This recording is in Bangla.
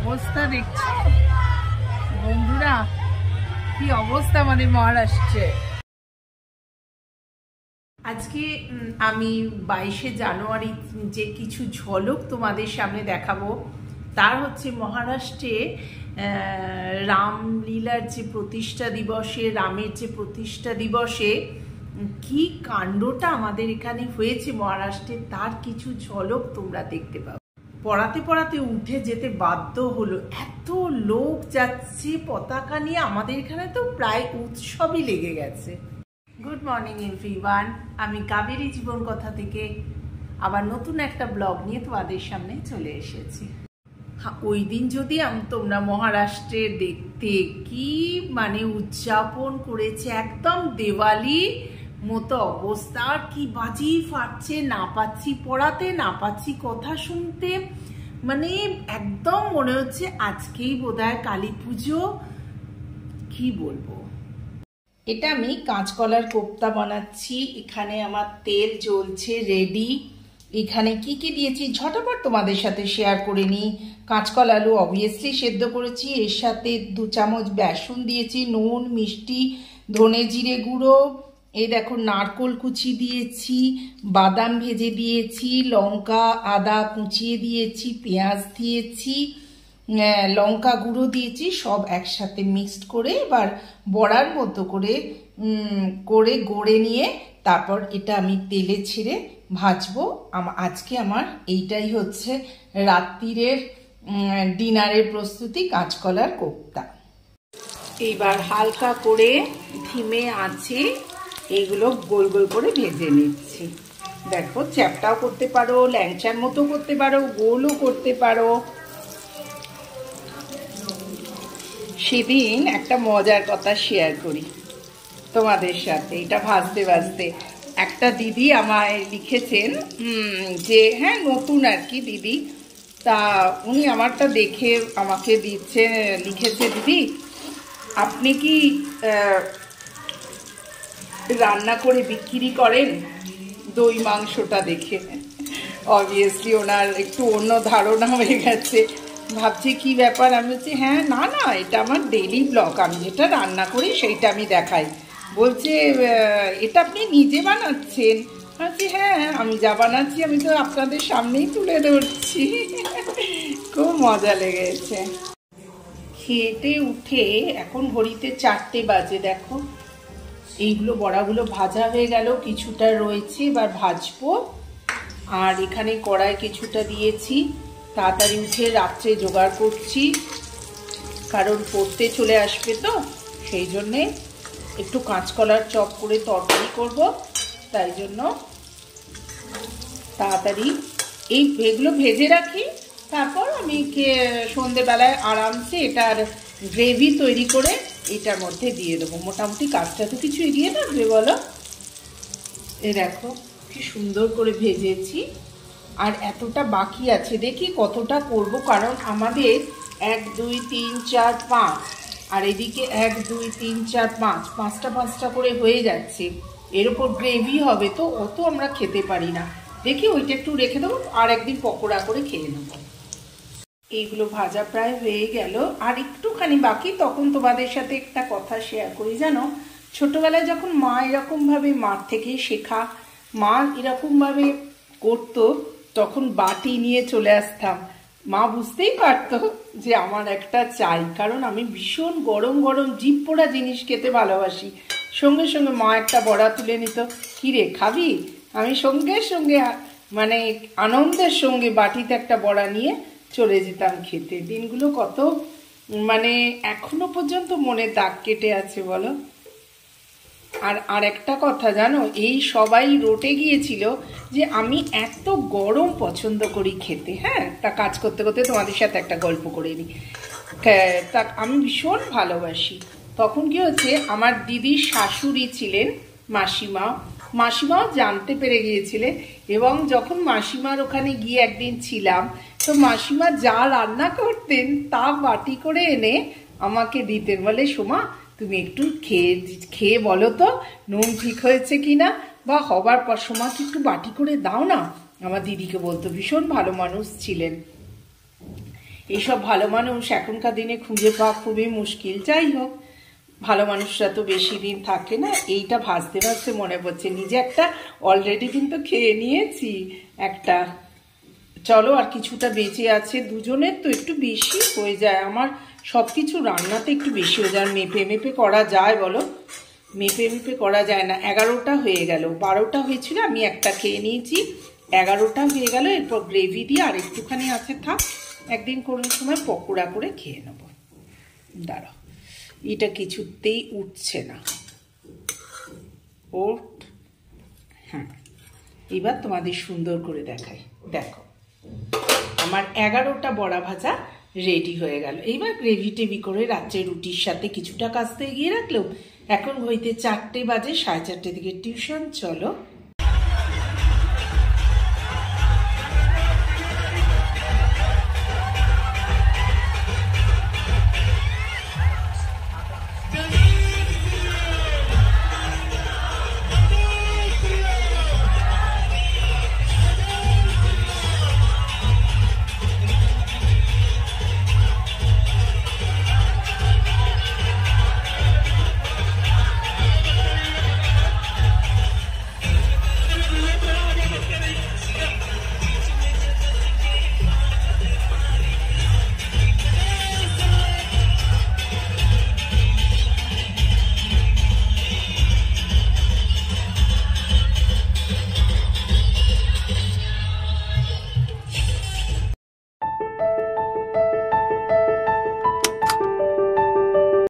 অবস্থা দেখছো বন্ধুরা, কি অবস্থা আমাদের মহারাষ্ট্রে। আজকে আমি 22শে জানুয়ারি যে কিছু ঝলক তোমাদের সামনে দেখাবো, তার হচ্ছে মহারাষ্ট্রে রামলীলার যে প্রতিষ্ঠা দিবসে, রামের যে প্রতিষ্ঠা দিবসে কি কাণ্ডটা আমাদের এখানে হয়েছে মহারাষ্ট্রে, তার কিছু ঝলক তোমরা দেখতে পাবে। পড়াতে পড়াতে উঠে যেতে বাধ্য হলো, এত লোক যাচ্ছে পতাকা নিয়ে। আমাদের এখানে তো প্রায় উৎসবই লেগে গেছে। গুড মর্নিং এভরিওয়ান, আমি কাবেরী জীবন কথা থেকে আবার নতুন একটা ব্লগ নিয়ে তোমাদের সামনে চলে এসেছি। ওই দিন যদি তোমরা মহারাষ্ট্রে দেখতে কি মানে উদযাপন করেছে, একদম দেওয়ালি মতো অবস্থা। কি বাজি ফাটছে, না পাচ্ছি পড়াতে, না পাচ্ছি কথা শুনতে, মানে একদম মনে হচ্ছে আজকেই বোধহয় কালী পুজো। কি বলবো। এটা আমি কাঁচকলার কোপ্তা বানাচ্ছি। এখানে আমার তেল জ্বলছে রেডি। এখানে কি কি দিয়েছি ঝটাপট তোমাদের সাথে শেয়ার করে নিই। কাঁচকলা আলু অবভিয়াসলি সেদ্ধ করেছি, এর সাথে 2 চামচ বেসন দিয়েছি, নুন, মিষ্টি, ধনে জিরে গুঁড়ো, এই দেখো নারকোল কুচি দিয়েছি, বাদাম ভেজে দিয়েছি, লঙ্কা আদা কুচিয়ে দিয়েছি, পেঁয়াজ দিয়েছি, লঙ্কা গুঁড়ো দিয়েছি, সব একসাথে মিক্সড করে এবার বড়ার মতো করে গড়ে নিয়ে তারপর এটা আমি তেলে ছেড়ে ভাজবো। আজকে আমার এইটাই হচ্ছে রাত্রিরের ডিনারের প্রস্তুতি, কাঁচকলার কোপ্তা। এইবার হালকা করে ধিমে আঁচে এইগুলো গোল গোল করে ভেজে নিচ্ছি। দেখো চ্যাপটাও করতে পারো, ল্যাংচার মতো করতে পারো, গোলও করতে পারো। সেদিন একটা মজার কথা শেয়ার করি তোমাদের সাথে। এটা ভাজতে ভাজতে একটা দিদি আমায় লিখেছেন যে, হ্যাঁ নতুন আর কি দিদি, তা উনি আমারটা দেখে আমাকে লিখেছে, দিদি আপনি কি রান্না করে বিক্রি করেন দই মাংসটা দেখে। অবভিয়াসলি ওনার একটু অন্য ধারণা হয়ে গেছে, ভাবছি কি ব্যাপার। আমি বলছি হ্যাঁ না না, এটা আমার ডেইলি ব্লগ, আমি যেটা রান্না করি সেইটা আমি দেখাই। বলছে এটা আপনি নিজে বানাচ্ছেন? বলছি হ্যাঁ আমি যা বানাচ্ছি আমি তো আপনাদের সামনেই তুলে ধরছি। খুব মজা লেগেছে। খেতে উঠে এখন ঘড়িতে 4টে বাজে। দেখো এইগুলো বড়াগুলো ভাজা হয়ে গেল, কিছুটা রয়েছে এবার ভাজবো। আর এখানে কড়াই কিছুটা দিয়েছি, তাড়াতাড়ি উঠে রাত্রে জোগাড় করছি, কারণ পড়তে চলে আসবে তো সেই জন্যে একটু কাঁচকলার চপ করে তরকারি করব, তাই জন্য তাড়াতাড়ি এগুলো ভেজে রাখি। তারপর আমি সন্ধেবেলায় আরামসে এটার গ্রেভি তৈরি করে এটার মধ্যে দিয়ে দেবো। মোটামুটি কাজটা তো কিছু এগিয়ে থাকবে বলো। এ দেখো কি সুন্দর করে ভেজেছি, আর এতটা বাকি আছে, দেখি কতটা করব, কারণ আমাদের 1 2 3 4 5 আর এদিকে 1 2 3 4 5 5টা করে হয়ে যাচ্ছে। এর উপর গ্রেভি হবে তো অত আমরা খেতে পারি না। দেখি ওইটা একটু রেখে দেবো, আর একদিন পকোড়া করে খেয়ে নেবো। এইগুলো ভাজা প্রায় হয়ে গেল, আর একটুখানি বাকি। তখন তোমাদের সাথে একটা কথা শেয়ার করি। জানো ছোটবেলায় যখন মা এরকমভাবে মার থেকে শেখা, মা এরকমভাবে করতো, তখন বাটি নিয়ে চলে আসতাম। মা বুঝতেই পারতো যে আমার একটা চাই, কারণ আমি ভীষণ গরম গরম জিভ পোড়া জিনিস খেতে ভালোবাসি। সঙ্গে সঙ্গে মা একটা বড়া তুলে নিত, কিরে খাবি? আমি সঙ্গে সঙ্গে মানে আনন্দের সঙ্গে বাটিতে একটা বড়া নিয়ে চলে যেতাম খেতে। দিনগুলো কত মানে এখনো পর্যন্ত মনে দাগ কেটে আছে বলো। আর একটা কথা জানো, এই সবাই রটে গিয়েছিল যে আমি এত গরম পছন্দ করি খেতে। হ্যাঁ, তা কাজ করতে করতে তোমাদের সাথে একটা গল্প করে নিই। তা আমি ভীষণ ভালোবাসি। তখন কি হচ্ছে, আমার দিদির শাশুড়ি ছিলেন মাসিমাও জানতে পেরে গিয়েছিলেন, এবং যখন মাসিমার ওখানে গিয়ে একদিন ছিলাম, তো মাসিমা যা রান্না করতেন তা বাটি করে এনে আমাকে দিতেন। বলে সোমা তুমি একটু খেয়ে বলো তো নুন ঠিক হয়েছে কিনা, বা হবার পর সোমাকে একটু বাটি করে দাও না। আমার দিদিকে বলতো, ভীষণ ভালো মানুষ ছিলেন। এইসব ভালো মানুষ এখনকার দিনে খুঁজে পাওয়া খুবই মুশকিল। যাই হোক, ভালো মানুষরা তো বেশি দিন থাকে না। এইটা ভাজতে ভাজতে মনে পড়ছে নিজে একটা অলরেডি কিন্তু খেয়ে নিয়েছি একটা। চলো, আর কিছুটা বেঁচে আছে, দুজনের তো একটু বেশি হয়ে যায়। আমার সব কিছু রান্নাতে একটু বেশি হয়ে যায়। মেপে মেপে করা যায় বলো? মেপে মেপে করা যায় না। 11টা হয়ে গেল, 12টা হয়েছিল, আমি একটা খেয়ে নিয়েছি, 11টা হয়ে গেল। এরপর গ্রেভি দিয়ে আর একটুখানি আছে, থাক, একদিন কোনো সময় পকোড়া করে খেয়ে নেবো। দাঁড়াও, এটা কিছুতেই উঠছে না। হ্যাঁ, এবার তোমাদের সুন্দর করে দেখাই। দেখো, আমার 11টা বড়া ভাজা রেডি হয়ে গেল। এইবার গ্রেভি টেভি করে রাত্রে রুটির সাথে কিছুটা কাজতে এগিয়ে রাখলেও এখন হইতে 4টে বাজে, 4:30 থেকে টিউশন। চলো